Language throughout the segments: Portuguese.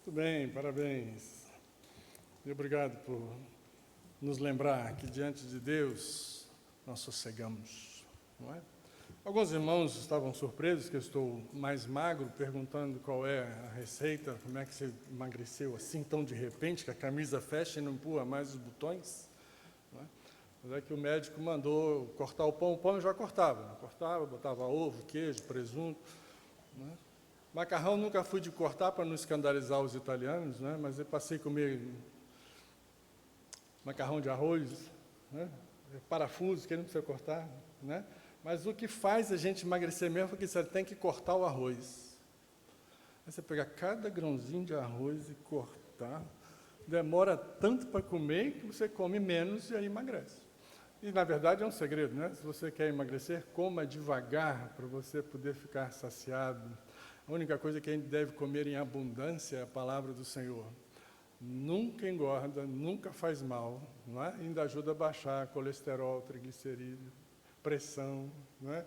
Muito bem, parabéns. E obrigado por nos lembrar que diante de Deus nós sossegamos, não é? Alguns irmãos estavam surpresos que eu estou mais magro, perguntando qual é a receita, como é que você emagreceu assim tão de repente, que a camisa fecha e não empurra mais os botões, não é? Mas é que o médico mandou cortar o pão eu já cortava, botava ovo, queijo, presunto, não é? Macarrão nunca fui de cortar para não escandalizar os italianos, né? Mas eu passei a comer macarrão de arroz, né? Parafuso, que não precisa cortar, né? Mas o que faz a gente emagrecer mesmo é que você tem que cortar o arroz. Aí você pegar cada grãozinho de arroz e cortar, demora tanto para comer que você come menos e aí emagrece. E, na verdade, é um segredo, né? Se você quer emagrecer, coma devagar para você poder ficar saciado. A única coisa que a gente deve comer em abundância é a palavra do Senhor. Nunca engorda, nunca faz mal, não é? Ainda ajuda a baixar colesterol, triglicerídeo, pressão, não é?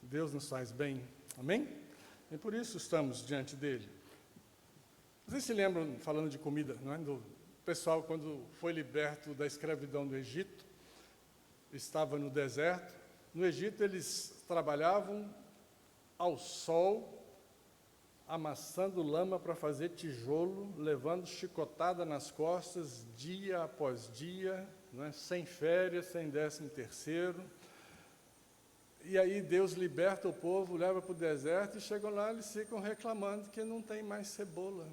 Deus nos faz bem, amém? E por isso estamos diante dele. Vocês se lembram, falando de comida, não é? Do pessoal, quando foi liberto da escravidão do Egito, estava no deserto. No Egito, eles trabalhavam ao sol, amassando lama para fazer tijolo, levando chicotada nas costas, dia após dia, não é? Sem férias, sem 13º. E aí Deus liberta o povo, leva para o deserto, e chegam lá, eles ficam reclamando que não tem mais cebola.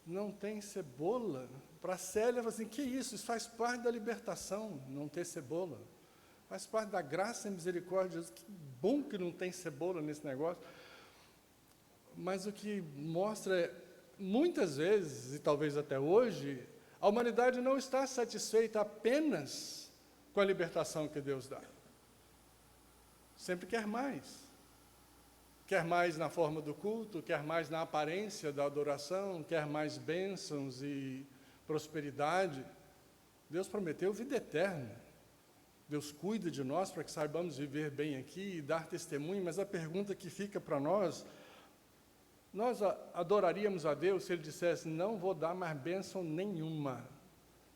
Não tem cebola? Para a Célia, fala assim, que isso? Isso faz parte da libertação, não ter cebola. Faz parte da graça e misericórdia de Deus. Que bom que não tem cebola nesse negócio. Mas o que mostra é, muitas vezes, e talvez até hoje, a humanidade não está satisfeita apenas com a libertação que Deus dá. Sempre quer mais. Quer mais na forma do culto, quer mais na aparência da adoração, quer mais bênçãos e prosperidade. Deus prometeu vida eterna. Deus cuida de nós para que saibamos viver bem aqui e dar testemunho, mas a pergunta que fica para nós adoraríamos a Deus se Ele dissesse, não vou dar mais bênção nenhuma,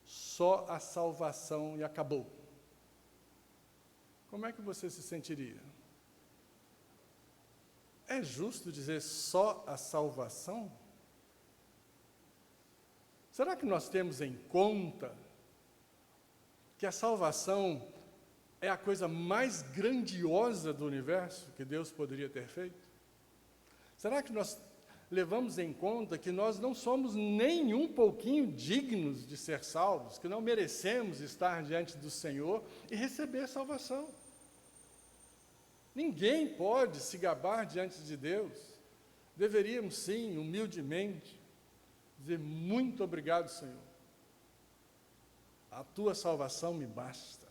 só a salvação e acabou. Como é que você se sentiria? É justo dizer só a salvação? Será que nós temos em conta que a salvação é a coisa mais grandiosa do universo que Deus poderia ter feito? Será que nós levamos em conta que nós não somos nem um pouquinho dignos de ser salvos, que não merecemos estar diante do Senhor e receber salvação? Ninguém pode se gabar diante de Deus. Deveríamos, sim, humildemente, dizer muito obrigado, Senhor. A tua salvação me basta.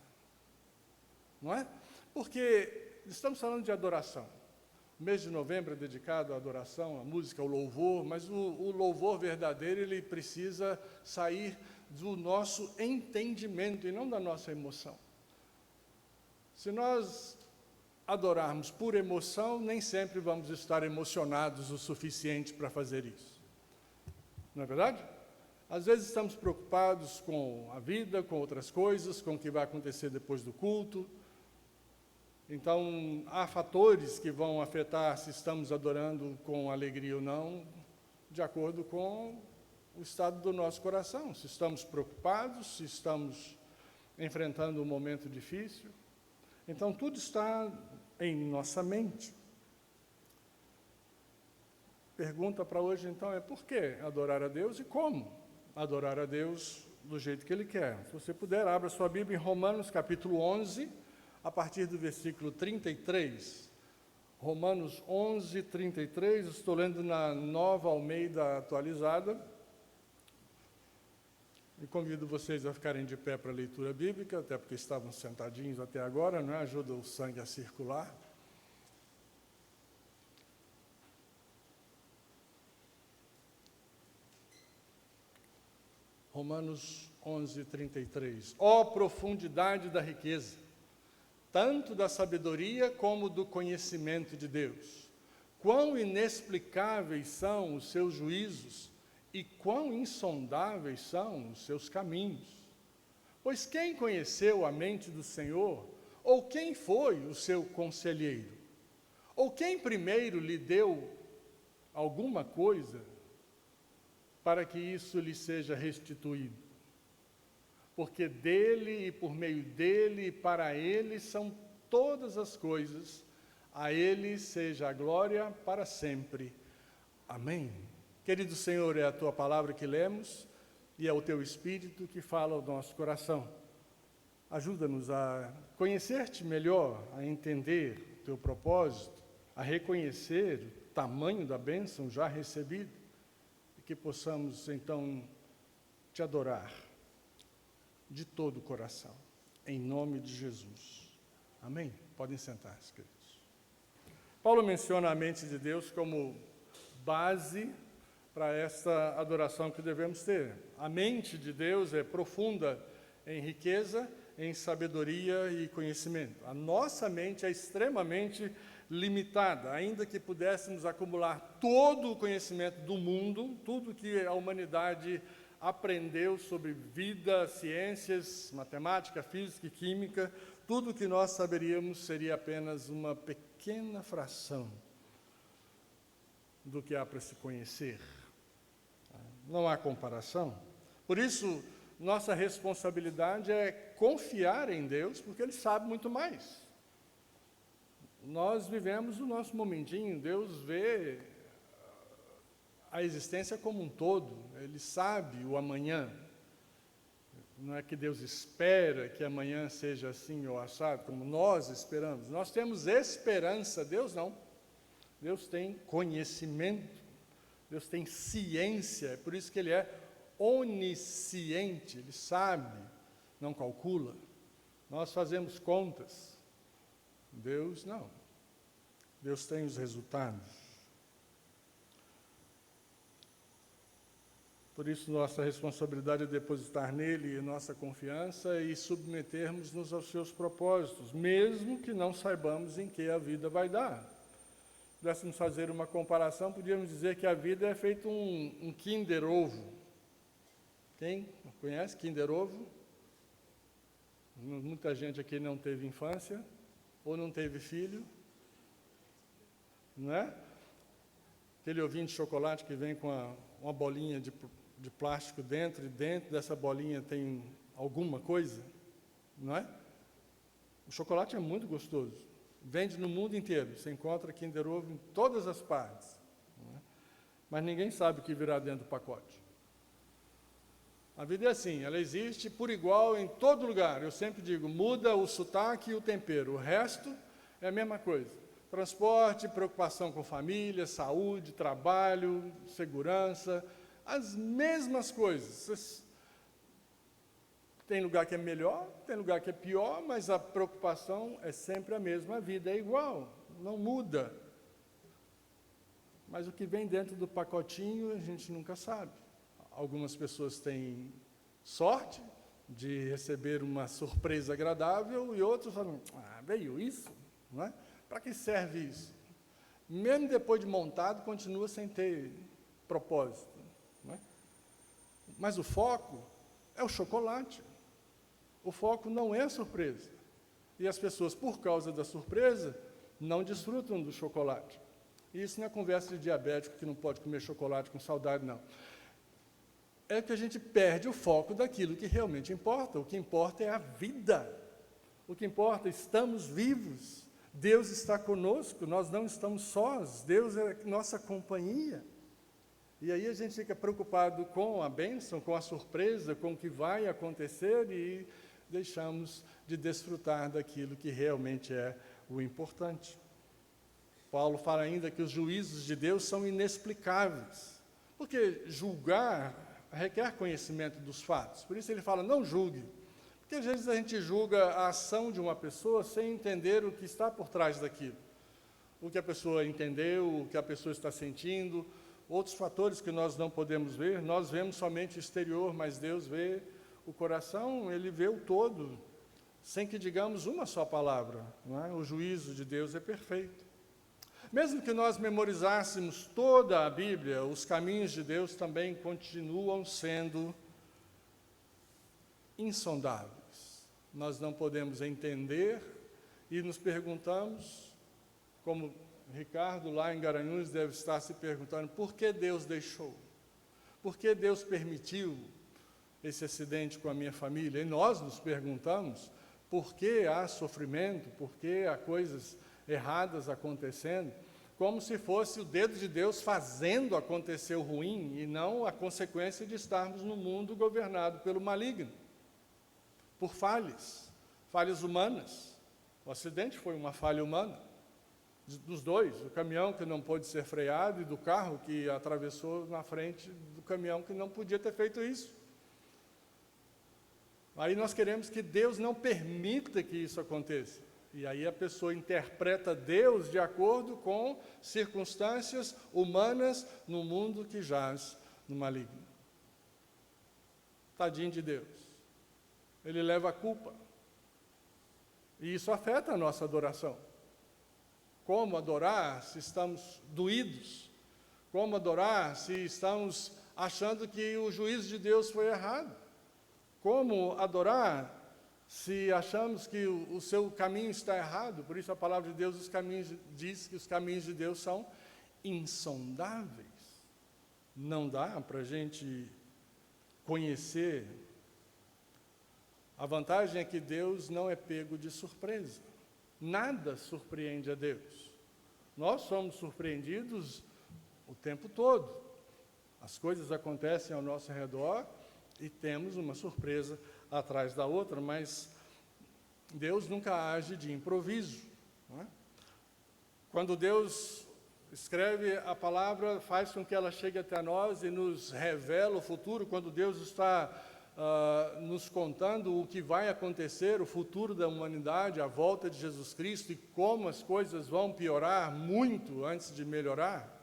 Não é? Porque estamos falando de adoração. O mês de novembro é dedicado à adoração, à música, ao louvor, mas o louvor verdadeiro, ele precisa sair do nosso entendimento e não da nossa emoção. Se nós adorarmos por emoção, nem sempre vamos estar emocionados o suficiente para fazer isso. Não é verdade? Às vezes estamos preocupados com a vida, com outras coisas, com o que vai acontecer depois do culto. Então, há fatores que vão afetar se estamos adorando com alegria ou não, de acordo com o estado do nosso coração. Se estamos preocupados, se estamos enfrentando um momento difícil. Então, tudo está em nossa mente. Pergunta para hoje, então, é por que adorar a Deus e como adorar a Deus do jeito que Ele quer. Se você puder, abra sua Bíblia em Romanos, capítulo 11, a partir do versículo 33. Romanos 11, 33, estou lendo na Nova Almeida Atualizada. E convido vocês a ficarem de pé para a leitura bíblica, até porque estavam sentadinhos até agora, não é? Ajuda o sangue a circular. Romanos 11, 33. Ó profundidade da riqueza, tanto da sabedoria como do conhecimento de Deus. quão inexplicáveis são os seus juízos e quão insondáveis são os seus caminhos. Pois quem conheceu a mente do Senhor, ou quem foi o seu conselheiro? Ou quem primeiro lhe deu alguma coisa para que isso lhe seja restituído? Porque dele e por meio dele e para ele são todas as coisas, a ele seja a glória para sempre. Amém. Querido Senhor, é a tua palavra que lemos e é o teu Espírito que fala ao nosso coração. Ajuda-nos a conhecer-te melhor, a entender o teu propósito, a reconhecer o tamanho da bênção já recebida e que possamos, então, te adorar de todo o coração, em nome de Jesus. Amém? Podem sentar-se, queridos. Paulo menciona a mente de Deus como base para esta adoração que devemos ter. A mente de Deus é profunda em riqueza, em sabedoria e conhecimento. A nossa mente é extremamente limitada, ainda que pudéssemos acumular todo o conhecimento do mundo, tudo que a humanidade aprendeu sobre vida, ciências, matemática, física e química, tudo que nós saberíamos seria apenas uma pequena fração do que há para se conhecer. Não há comparação. Por isso, nossa responsabilidade é confiar em Deus, porque Ele sabe muito mais. Nós vivemos o nosso momentinho, Deus vê a existência como um todo, Ele sabe o amanhã. Não é que Deus espera que amanhã seja assim ou assado, como nós esperamos. Nós temos esperança, Deus não. Deus tem conhecimento, Deus tem ciência, é por isso que Ele é onisciente, Ele sabe, não calcula. Nós fazemos contas, Deus não. Deus tem os resultados. Por isso, nossa responsabilidade é depositar nele nossa confiança e submetermos-nos aos seus propósitos, mesmo que não saibamos em que a vida vai dar. Se pudéssemos fazer uma comparação, podíamos dizer que a vida é feito um Kinder Ovo. Quem conhece Kinder Ovo? Muita gente aqui não teve infância, ou não teve filho, não é? Aquele ovinho de chocolate que vem com uma bolinha de plástico dentro, e dentro dessa bolinha tem alguma coisa, não é? O chocolate é muito gostoso, vende no mundo inteiro, você encontra Kinder Ovo em todas as partes, não é? Mas ninguém sabe o que virá dentro do pacote. A vida é assim, ela existe por igual em todo lugar. Eu sempre digo, muda o sotaque e o tempero, o resto é a mesma coisa. Transporte, preocupação com família, saúde, trabalho, segurança, as mesmas coisas. Tem lugar que é melhor, tem lugar que é pior, mas a preocupação é sempre a mesma, a vida é igual, não muda. Mas o que vem dentro do pacotinho a gente nunca sabe. Algumas pessoas têm sorte de receber uma surpresa agradável e outros falam, veio isso, não é? Para que serve isso? Mesmo depois de montado, continua sem ter propósito. Não é? Mas o foco é o chocolate. O foco não é a surpresa. E as pessoas, por causa da surpresa, não desfrutam do chocolate. E isso não é conversa de diabético que não pode comer chocolate com saudade, não. É que a gente perde o foco daquilo que realmente importa. O que importa é a vida. O que importa, estamos vivos. Deus está conosco, nós não estamos sós. Deus é nossa companhia. E aí a gente fica preocupado com a bênção, com a surpresa, com o que vai acontecer e deixamos de desfrutar daquilo que realmente é o importante. Paulo fala ainda que os juízos de Deus são inexplicáveis, porque julgar requer conhecimento dos fatos. Por isso ele fala, não julgue. Porque às vezes a gente julga a ação de uma pessoa sem entender o que está por trás daquilo. O que a pessoa entendeu, o que a pessoa está sentindo, outros fatores que nós não podemos ver. Nós vemos somente o exterior, mas Deus vê o coração, Ele vê o todo, sem que digamos uma só palavra. Não é? O juízo de Deus é perfeito. Mesmo que nós memorizássemos toda a Bíblia, os caminhos de Deus também continuam sendo insondáveis. Nós não podemos entender e nos perguntamos, como Ricardo lá em Garanhuns deve estar se perguntando, por que Deus deixou? Por que Deus permitiu esse acidente com a minha família? E nós nos perguntamos, por que há sofrimento? Por que há coisas erradas acontecendo? Como se fosse o dedo de Deus fazendo acontecer o ruim e não a consequência de estarmos no mundo governado pelo maligno, por falhas humanas. O acidente foi uma falha humana, dos dois, do caminhão que não pôde ser freado e do carro que atravessou na frente do caminhão que não podia ter feito isso. Aí nós queremos que Deus não permita que isso aconteça. E aí a pessoa interpreta Deus de acordo com circunstâncias humanas no mundo que jaz no maligno. Tadinho de Deus. Ele leva a culpa. E isso afeta a nossa adoração. Como adorar se estamos doídos? Como adorar se estamos achando que o juízo de Deus foi errado? Como adorar se achamos que o seu caminho está errado? Por isso a palavra de Deus diz que os caminhos de Deus são insondáveis. Não dá para a gente conhecer. A vantagem é que Deus não é pego de surpresa. Nada surpreende a Deus. Nós somos surpreendidos o tempo todo. As coisas acontecem ao nosso redor e temos uma surpresa atrás da outra, mas Deus nunca age de improviso. Não é? Quando Deus escreve a palavra, faz com que ela chegue até nós e nos revela o futuro. Quando Deus está nos contando o que vai acontecer, o futuro da humanidade, a volta de Jesus Cristo e como as coisas vão piorar muito antes de melhorar.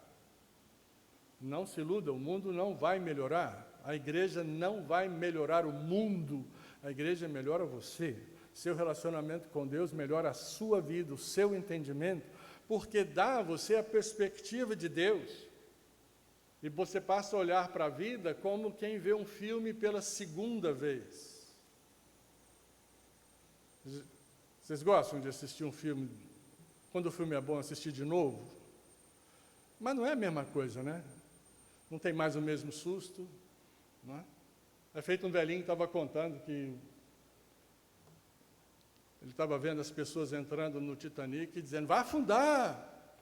Não se iluda, o mundo não vai melhorar. A igreja não vai melhorar o mundo. A igreja melhora você. Seu relacionamento com Deus melhora a sua vida, o seu entendimento, porque dá a você a perspectiva de Deus. E você passa a olhar para a vida como quem vê um filme pela segunda vez. Vocês gostam de assistir um filme, quando o filme é bom, assistir de novo? Mas não é a mesma coisa, né? Não tem mais o mesmo susto. Não é? É feito um velhinho que estava contando que ele estava vendo as pessoas entrando no Titanic e dizendo, vai afundar!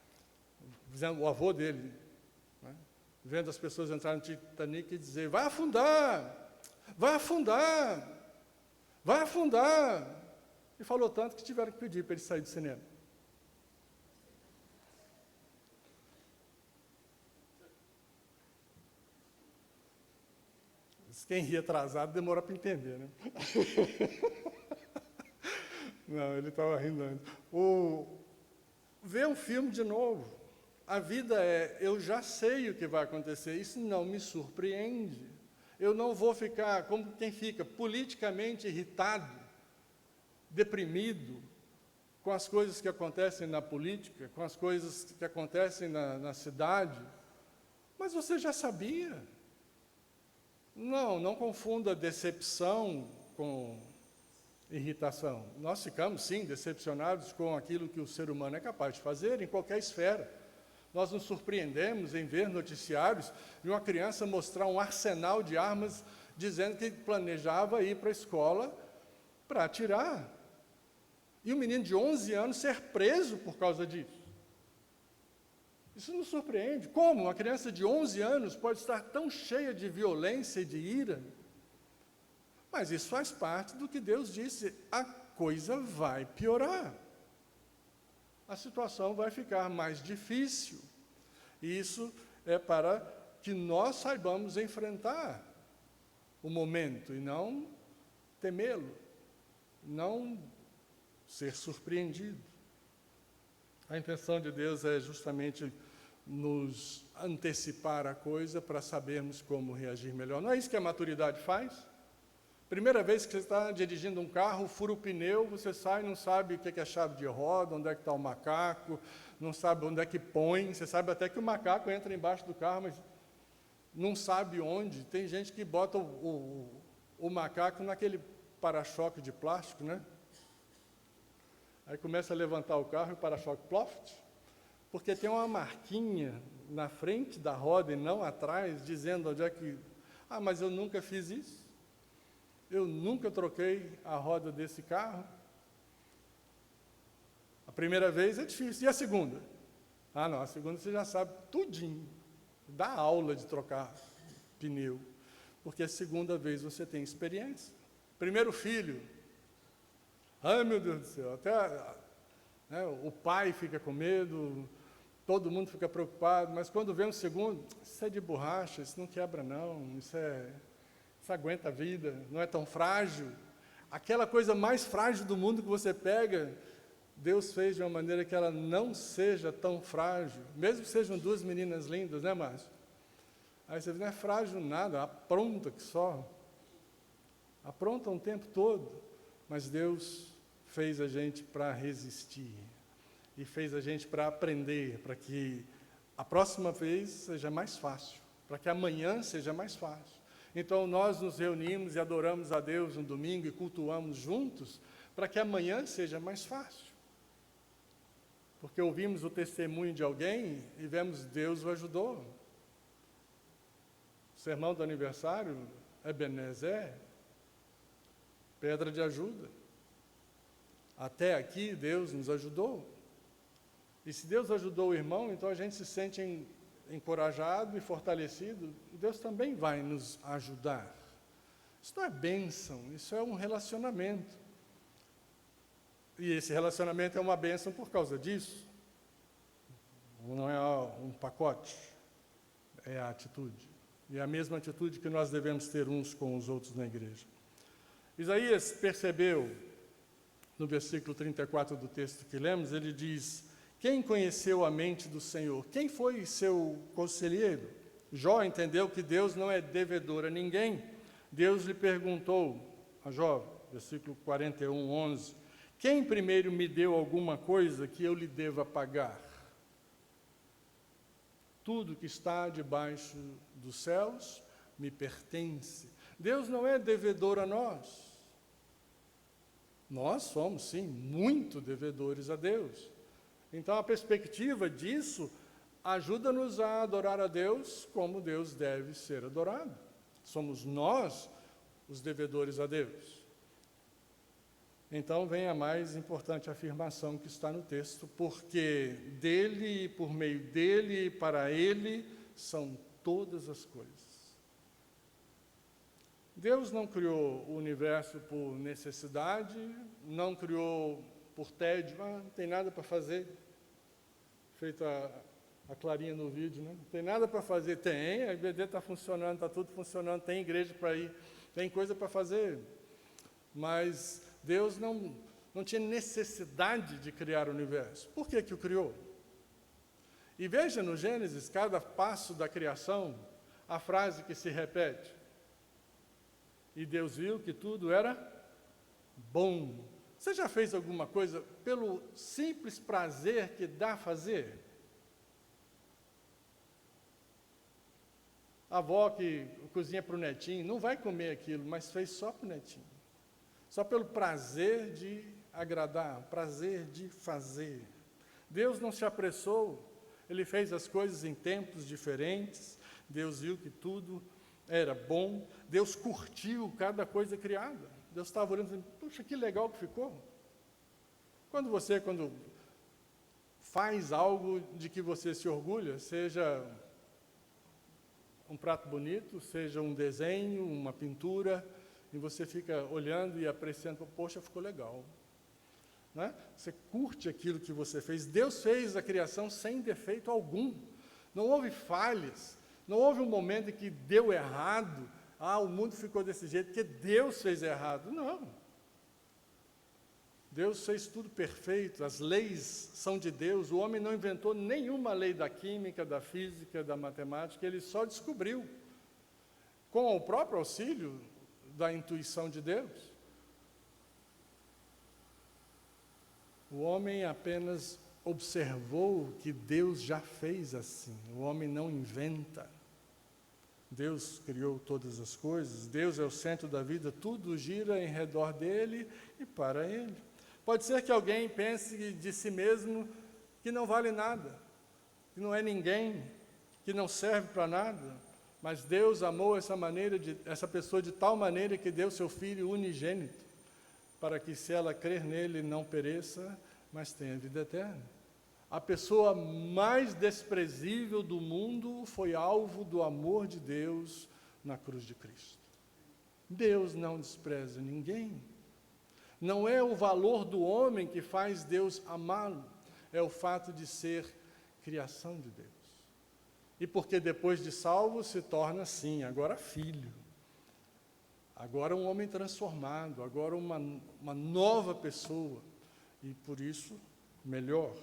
Dizendo o avô dele, vendo as pessoas entrarem no Titanic e dizer, vai afundar, vai afundar, vai afundar. E falou tanto que tiveram que pedir para ele sair do cinema. Quem ri atrasado demora para entender, né? Não, ele estava rindo antes. Ver um filme de novo. A vida eu já sei o que vai acontecer, isso não me surpreende. Eu não vou ficar como quem fica politicamente irritado, deprimido, com as coisas que acontecem na política, com as coisas que acontecem na cidade. Mas você já sabia. Não confunda decepção com irritação. Nós ficamos, sim, decepcionados com aquilo que o ser humano é capaz de fazer em qualquer esfera. Nós nos surpreendemos em ver noticiários de uma criança mostrar um arsenal de armas, dizendo que planejava ir para a escola para atirar. E um menino de 11 anos ser preso por causa disso. Isso nos surpreende. Como uma criança de 11 anos pode estar tão cheia de violência e de ira? Mas isso faz parte do que Deus disse, a coisa vai piorar. A situação vai ficar mais difícil. E isso é para que nós saibamos enfrentar o momento e não temê-lo, não ser surpreendido. A intenção de Deus é justamente nos antecipar a coisa para sabermos como reagir melhor. Não é isso que a maturidade faz? Primeira vez que você está dirigindo um carro, fura o pneu, você sai e não sabe o que é chave de roda, onde é que está o macaco, não sabe onde é que põe. Você sabe até que o macaco entra embaixo do carro, mas não sabe onde. Tem gente que bota o macaco naquele para-choque de plástico, né? Aí começa a levantar o carro e o para-choque ploft, porque tem uma marquinha na frente da roda e não atrás, dizendo onde é que... Ah, mas eu nunca fiz isso. Eu nunca troquei a roda desse carro. A primeira vez é difícil. E a segunda? Ah, não, a segunda você já sabe tudinho. Dá aula de trocar pneu. Porque a segunda vez você tem experiência. Primeiro filho. Ai, meu Deus do céu. Até né, o pai fica com medo, todo mundo fica preocupado, mas quando vem o segundo, isso é de borracha, isso não quebra não, isso aguenta a vida, não é tão frágil. Aquela coisa mais frágil do mundo que você pega, Deus fez de uma maneira que ela não seja tão frágil, mesmo que sejam duas meninas lindas, né, Márcio? Aí você diz, não é frágil nada, apronta que só. Apronta um tempo todo, mas Deus fez a gente para resistir e fez a gente para aprender, para que a próxima vez seja mais fácil, para que amanhã seja mais fácil. Então, nós nos reunimos e adoramos a Deus no domingo e cultuamos juntos, para que amanhã seja mais fácil. Porque ouvimos o testemunho de alguém e vemos Deus o ajudou. O sermão do aniversário, Ebenezer, pedra de ajuda. Até aqui, Deus nos ajudou. E se Deus ajudou o irmão, então a gente se sente encorajado e fortalecido, Deus também vai nos ajudar. Isso não é bênção, isso é um relacionamento. E esse relacionamento é uma bênção por causa disso. Não é um pacote, é a atitude. E é a mesma atitude que nós devemos ter uns com os outros na igreja. Isaías percebeu, no versículo 34 do texto que lemos, ele diz: quem conheceu a mente do Senhor? Quem foi seu conselheiro? Jó entendeu que Deus não é devedor a ninguém. Deus lhe perguntou a Jó, versículo 41, 11, quem primeiro me deu alguma coisa que eu lhe deva pagar? Tudo que está debaixo dos céus me pertence. Deus não é devedor a nós. Nós somos, sim, muito devedores a Deus. Então, a perspectiva disso ajuda-nos a adorar a Deus como Deus deve ser adorado. Somos nós os devedores a Deus. Então, vem a mais importante afirmação que está no texto, porque dele, por meio dele e para ele, são todas as coisas. Deus não criou o universo por necessidade, não criou por tédio, não tem nada para fazer, feito a Clarinha no vídeo, né? Não tem nada para fazer, tem, a IBD está funcionando, está tudo funcionando, tem igreja para ir, tem coisa para fazer, mas Deus não tinha necessidade de criar o universo. Por que que o criou? E veja no Gênesis, cada passo da criação, a frase que se repete, e Deus viu que tudo era bom. Você já fez alguma coisa pelo simples prazer que dá fazer? A avó que cozinha para o netinho, não vai comer aquilo, mas fez só para o netinho. Só pelo prazer de agradar, prazer de fazer. Deus não se apressou, Ele fez as coisas em tempos diferentes, Deus viu que tudo era bom, Deus curtiu cada coisa criada. Deus estava olhando e dizendo, puxa, que legal que ficou. Quando faz algo de que você se orgulha, seja um prato bonito, seja um desenho, uma pintura, e você fica olhando e apreciando, poxa, ficou legal. Né? Você curte aquilo que você fez. Deus fez a criação sem defeito algum. Não houve falhas. Não houve um momento em que deu errado, o mundo ficou desse jeito, porque Deus fez errado. Não. Deus fez tudo perfeito, as leis são de Deus, o homem não inventou nenhuma lei da química, da física, da matemática, ele só descobriu, com o próprio auxílio da intuição de Deus. O homem apenas observou que Deus já fez assim. O homem não inventa. Deus criou todas as coisas, Deus é o centro da vida, tudo gira em redor dele e para ele. Pode ser que alguém pense de si mesmo que não vale nada, que não é ninguém, que não serve para nada, mas Deus amou essa pessoa de tal maneira que deu seu Filho unigênito, para que se ela crer nele não pereça, mas tenha vida eterna. A pessoa mais desprezível do mundo foi alvo do amor de Deus na cruz de Cristo. Deus não despreza ninguém. Não é o valor do homem que faz Deus amá-lo, é o fato de ser criação de Deus. E porque depois de salvo se torna assim, agora filho. Agora um homem transformado, agora uma nova pessoa. E por isso, melhor.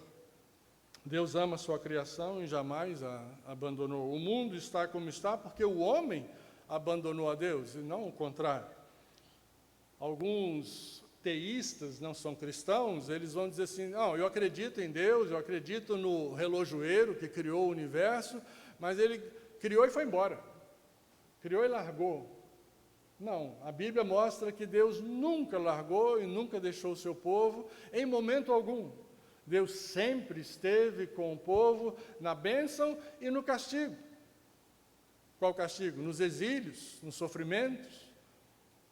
Deus ama a sua criação e jamais a abandonou. O mundo está como está porque o homem abandonou a Deus, e não o contrário. Alguns teístas, não são cristãos, eles vão dizer assim, não, eu acredito em Deus, eu acredito no relojoeiro que criou o universo, mas ele criou e foi embora. Criou e largou. Não, a Bíblia mostra que Deus nunca largou e nunca deixou o seu povo, em momento algum. Deus sempre esteve com o povo na bênção e no castigo. Qual castigo? Nos exílios, nos sofrimentos.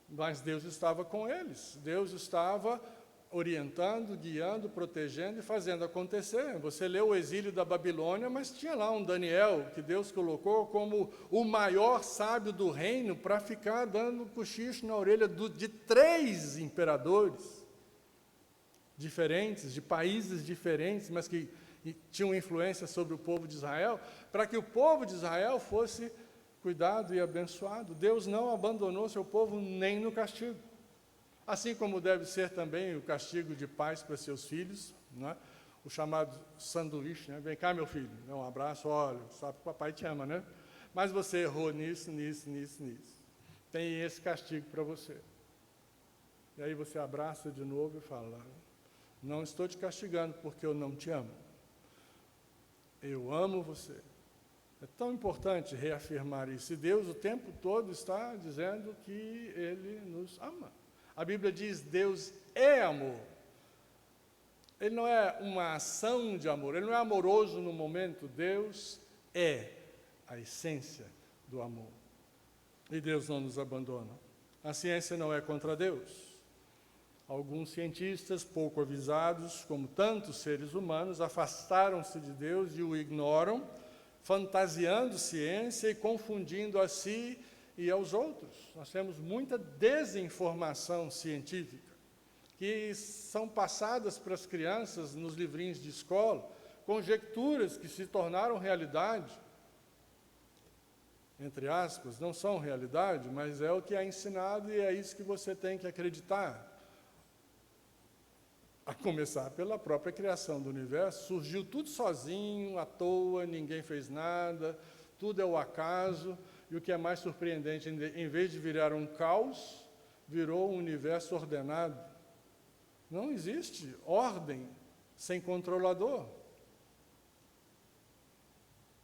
Mas Deus estava com eles. Deus estava orientando, guiando, protegendo e fazendo acontecer. Você leu o exílio da Babilônia, mas tinha lá um Daniel, que Deus colocou como o maior sábio do reino, para ficar dando cochicho na orelha de 3 imperadores diferentes, de países diferentes, mas que tinham influência sobre o povo de Israel, para que o povo de Israel fosse cuidado e abençoado. Deus não abandonou seu povo nem no castigo. Assim como deve ser também o castigo de pais para seus filhos, não é? O chamado sanduíche, né? Vem cá, meu filho, dá um abraço, olha, sabe que o papai te ama, né? Mas você errou nisso. Tem esse castigo para você. E aí você abraça de novo e fala, não estou te castigando porque eu não te amo. Eu amo você. É tão importante reafirmar isso. E Deus o tempo todo está dizendo que Ele nos ama. A Bíblia diz, Deus é amor. Ele não é uma ação de amor, Ele não é amoroso no momento. Deus é a essência do amor. E Deus não nos abandona. A ciência não é contra Deus. Alguns cientistas, pouco avisados, como tantos seres humanos, afastaram-se de Deus e o ignoram, fantasiando ciência e confundindo a si e aos outros. Nós temos muita desinformação científica, que são passadas para as crianças nos livrinhos de escola, conjecturas que se tornaram realidade, entre aspas, não são realidade, mas é o que é ensinado e é isso que você tem que acreditar. A começar pela própria criação do universo, surgiu tudo sozinho, à toa, ninguém fez nada, tudo é o acaso, e o que é mais surpreendente, em vez de virar um caos, virou um universo ordenado. Não existe ordem sem controlador.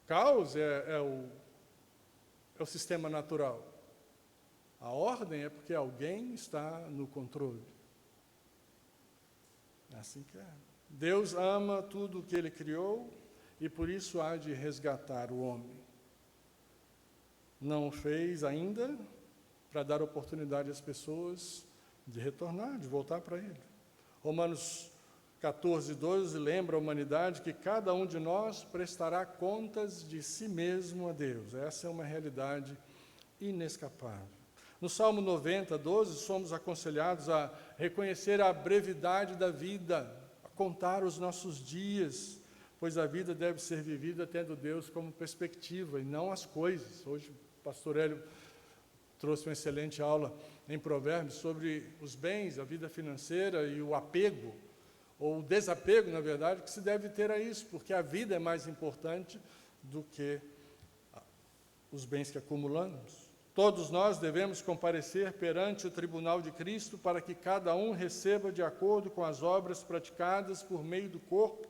Caos é o sistema natural. A ordem é porque alguém está no controle. É assim que é. Deus ama tudo o que Ele criou e por isso há de resgatar o homem. Não o fez ainda para dar oportunidade às pessoas de retornar, de voltar para Ele. Romanos 14, 12 lembra a humanidade que cada um de nós prestará contas de si mesmo a Deus. Essa é uma realidade inescapável. No Salmo 90, 12, somos aconselhados a reconhecer a brevidade da vida, a contar os nossos dias, pois a vida deve ser vivida tendo Deus como perspectiva e não as coisas. Hoje o pastor Hélio trouxe uma excelente aula em Provérbios sobre os bens, a vida financeira e o apego, ou o desapego, na verdade, que se deve ter a isso, porque a vida é mais importante do que os bens que acumulamos. Todos nós devemos comparecer perante o tribunal de Cristo para que cada um receba de acordo com as obras praticadas por meio do corpo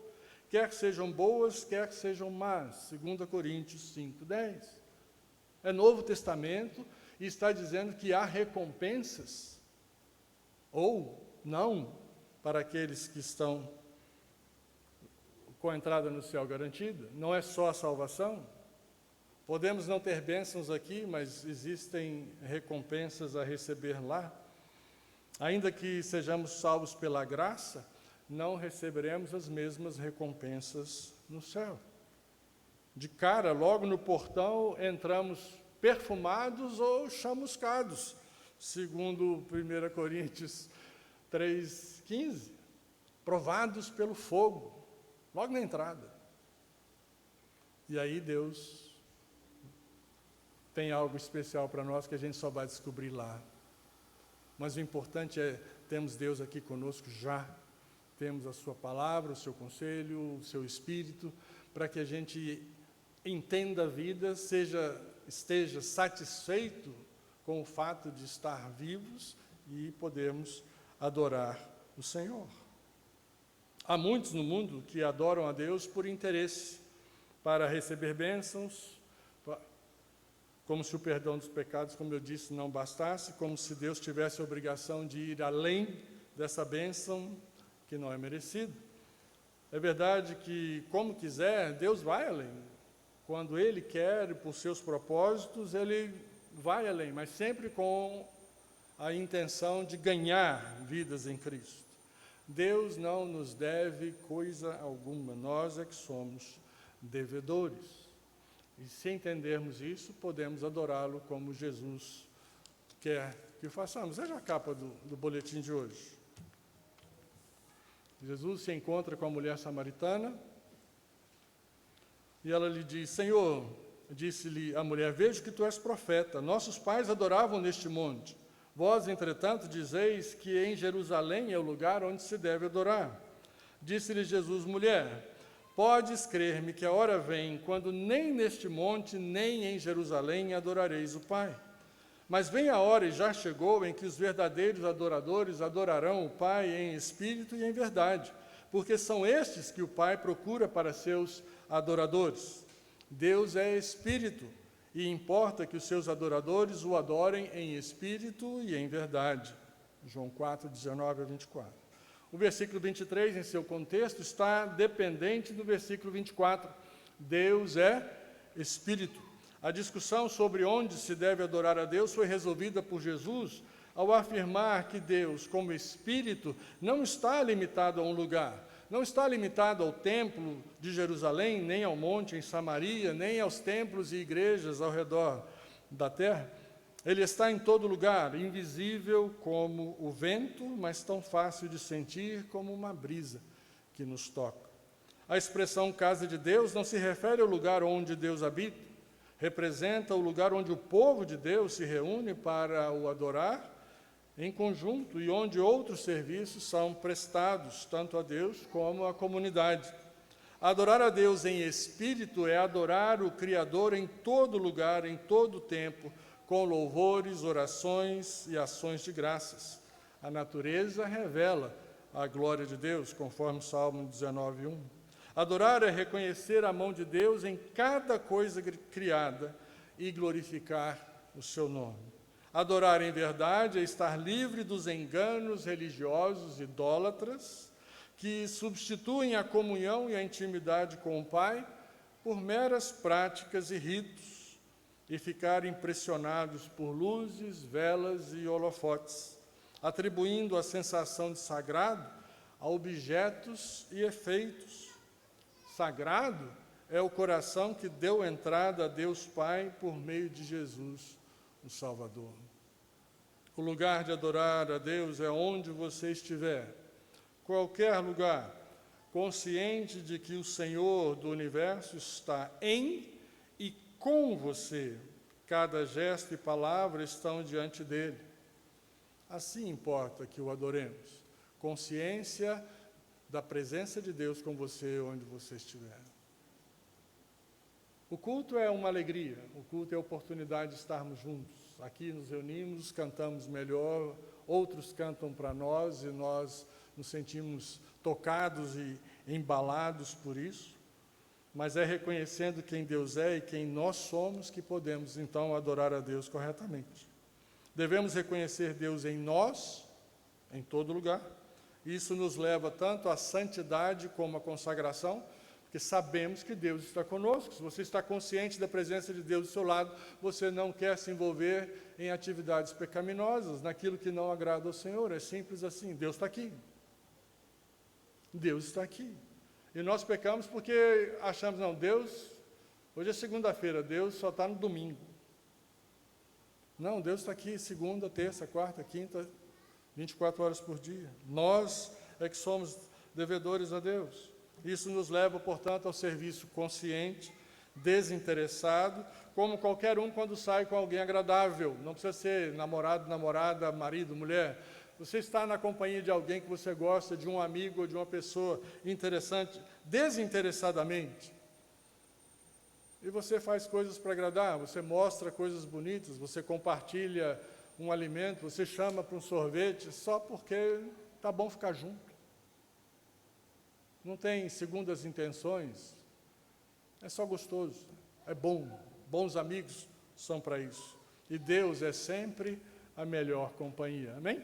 quer sejam boas, quer sejam más, 2 Coríntios 5:10. É Novo Testamento e está dizendo que há recompensas, ou não, para aqueles que estão com a entrada no céu garantida. Não é só a salvação. Podemos não ter bênçãos aqui, mas existem recompensas a receber lá. Ainda que sejamos salvos pela graça, não receberemos as mesmas recompensas no céu. De cara, logo no portão, entramos perfumados ou chamuscados, segundo 1 Coríntios 3:15, provados pelo fogo, logo na entrada. E aí Deus tem algo especial para nós que a gente só vai descobrir lá. Mas o importante é, temos Deus aqui conosco já, temos a sua palavra, o seu conselho, o seu Espírito, para que a gente entenda a vida, esteja satisfeito com o fato de estar vivos e podermos adorar o Senhor. Há muitos no mundo que adoram a Deus por interesse, para receber bênçãos, como se o perdão dos pecados, como eu disse, não bastasse, como se Deus tivesse a obrigação de ir além dessa bênção que não é merecida. É verdade que, como quiser, Deus vai além. Quando Ele quer, por seus propósitos, Ele vai além, mas sempre com a intenção de ganhar vidas em Cristo. Deus não nos deve coisa alguma, nós é que somos devedores. E se entendermos isso, podemos adorá-lo como Jesus quer que façamos. Veja a capa do boletim de hoje. Jesus se encontra com a mulher samaritana e ela lhe diz: Senhor, disse-lhe a mulher, vejo que tu és profeta. Nossos pais adoravam neste monte. Vós, entretanto, dizeis que em Jerusalém é o lugar onde se deve adorar. Disse-lhe Jesus: mulher, podes crer-me que a hora vem, quando nem neste monte, nem em Jerusalém adorareis o Pai. Mas vem a hora, e já chegou, em que os verdadeiros adoradores adorarão o Pai em espírito e em verdade, porque são estes que o Pai procura para seus adoradores. Deus é espírito, e importa que os seus adoradores o adorem em espírito e em verdade. João 4:19-24. O versículo 23, em seu contexto, está dependente do versículo 24. Deus é Espírito. A discussão sobre onde se deve adorar a Deus foi resolvida por Jesus ao afirmar que Deus, como Espírito, não está limitado a um lugar. Não está limitado ao templo de Jerusalém, nem ao monte em Samaria, nem aos templos e igrejas ao redor da terra. Ele está em todo lugar, invisível como o vento, mas tão fácil de sentir como uma brisa que nos toca. A expressão casa de Deus não se refere ao lugar onde Deus habita, representa o lugar onde o povo de Deus se reúne para o adorar em conjunto e onde outros serviços são prestados, tanto a Deus como à comunidade. Adorar a Deus em espírito é adorar o Criador em todo lugar, em todo tempo, com louvores, orações e ações de graças. A natureza revela a glória de Deus, conforme Salmo 19:1. Adorar é reconhecer a mão de Deus em cada coisa criada e glorificar o seu nome. Adorar em verdade é estar livre dos enganos religiosos idólatras que substituem a comunhão e a intimidade com o Pai por meras práticas e ritos, e ficar impressionados por luzes, velas e holofotes, atribuindo a sensação de sagrado a objetos e efeitos. Sagrado é o coração que deu entrada a Deus Pai por meio de Jesus, o Salvador. O lugar de adorar a Deus é onde você estiver, qualquer lugar, consciente de que o Senhor do universo está em e com você. Cada gesto e palavra estão diante dele. Assim importa que o adoremos. Consciência da presença de Deus com você onde você estiver. O culto é uma alegria, o culto é a oportunidade de estarmos juntos. Aqui nos reunimos, cantamos melhor, outros cantam para nós e nós nos sentimos tocados embalados por isso, mas é reconhecendo quem Deus é e quem nós somos que podemos, então, adorar a Deus corretamente. Devemos reconhecer Deus em nós, em todo lugar. Isso nos leva tanto à santidade como à consagração, porque sabemos que Deus está conosco. Se você está consciente da presença de Deus do seu lado, você não quer se envolver em atividades pecaminosas, naquilo que não agrada ao Senhor. É simples assim, Deus está aqui. Deus está aqui. E nós pecamos porque achamos, não, Deus, hoje é segunda-feira, Deus só está no domingo. Não, Deus está aqui segunda, terça, quarta, quinta, 24 horas por dia. Nós é que somos devedores a Deus. Isso nos leva, portanto, ao serviço consciente, desinteressado, como qualquer um quando sai com alguém agradável. Não precisa ser namorado, namorada, marido, mulher. Você está na companhia de alguém que você gosta, de um amigo ou de uma pessoa interessante, desinteressadamente. E você faz coisas para agradar, você mostra coisas bonitas, você compartilha um alimento, você chama para um sorvete, só porque está bom ficar junto. Não tem segundas intenções, é só gostoso, é bom. Bons amigos são para isso. E Deus é sempre a melhor companhia, amém?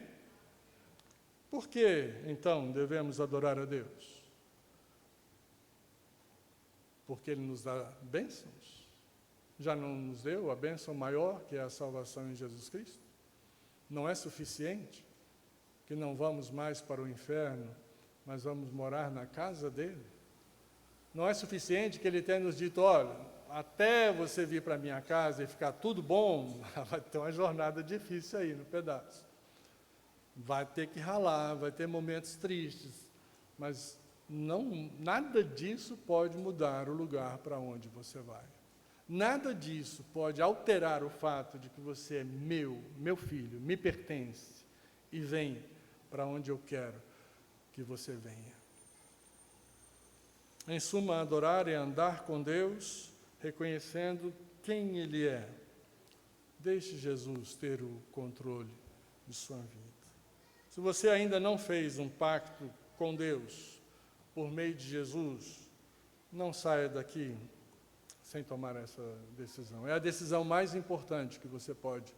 Por que, então, devemos adorar a Deus? Porque Ele nos dá bênçãos. Já não nos deu a bênção maior, que é a salvação em Jesus Cristo? Não é suficiente que não vamos mais para o inferno, mas vamos morar na casa dEle? Não é suficiente que Ele tenha nos dito, olha, até você vir para a minha casa e ficar tudo bom, vai ter uma jornada difícil aí no pedaço. Vai ter que ralar, vai ter momentos tristes, mas nada disso pode mudar o lugar para onde você vai. Nada disso pode alterar o fato de que você é meu filho, me pertence e vem para onde eu quero que você venha. Em suma, adorar é andar com Deus, reconhecendo quem Ele é. Deixe Jesus ter o controle de sua vida. Se você ainda não fez um pacto com Deus por meio de Jesus, não saia daqui sem tomar essa decisão. É a decisão mais importante que você pode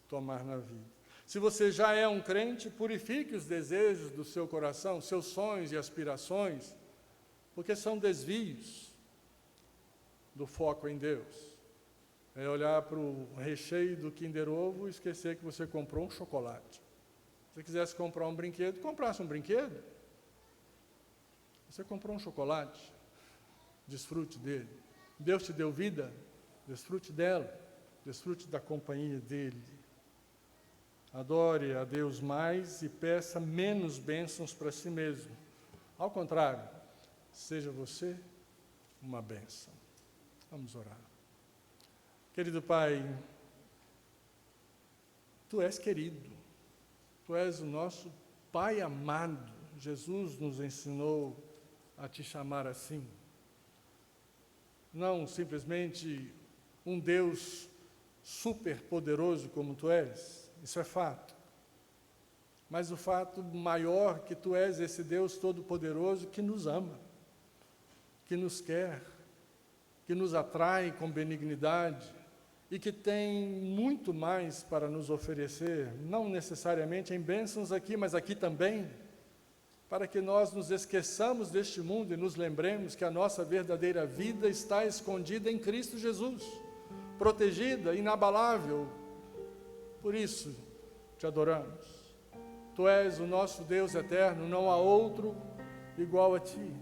tomar na vida. Se você já é um crente, purifique os desejos do seu coração, seus sonhos e aspirações, porque são desvios do foco em Deus. É olhar para o recheio do Kinder Ovo e esquecer que você comprou um chocolate. Se você quisesse comprar um brinquedo, comprasse um brinquedo. Você comprou um chocolate, desfrute dele. Deus te deu vida, desfrute dela, desfrute da companhia dele. Adore a Deus mais e peça menos bênçãos para si mesmo. Ao contrário, seja você uma bênção. Vamos orar. Querido Pai, Tu és querido, Tu és o nosso Pai amado. Jesus nos ensinou a Te chamar assim. Não simplesmente um Deus super poderoso como Tu és, isso é fato. Mas o fato maior que Tu és esse Deus todo-poderoso que nos ama, que nos quer, que nos atrai com benignidade e que tem muito mais para nos oferecer, não necessariamente em bênçãos aqui, mas aqui também, para que nós nos esqueçamos deste mundo e nos lembremos que a nossa verdadeira vida está escondida em Cristo Jesus, protegida, inabalável. Por isso, Te adoramos. Tu és o nosso Deus eterno, não há outro igual a Ti.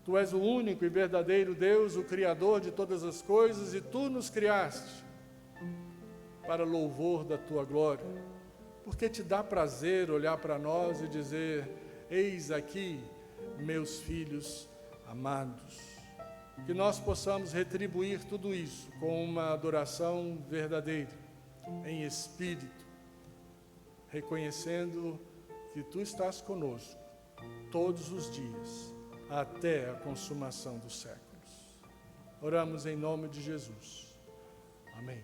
Tu és o único e verdadeiro Deus, o Criador de todas as coisas, e Tu nos criaste para louvor da Tua glória, porque Te dá prazer olhar para nós e dizer: eis aqui meus filhos amados. Que nós possamos retribuir tudo isso com uma adoração verdadeira, em espírito, reconhecendo que Tu estás conosco todos os dias, até a consumação dos séculos. Oramos em nome de Jesus. Amém.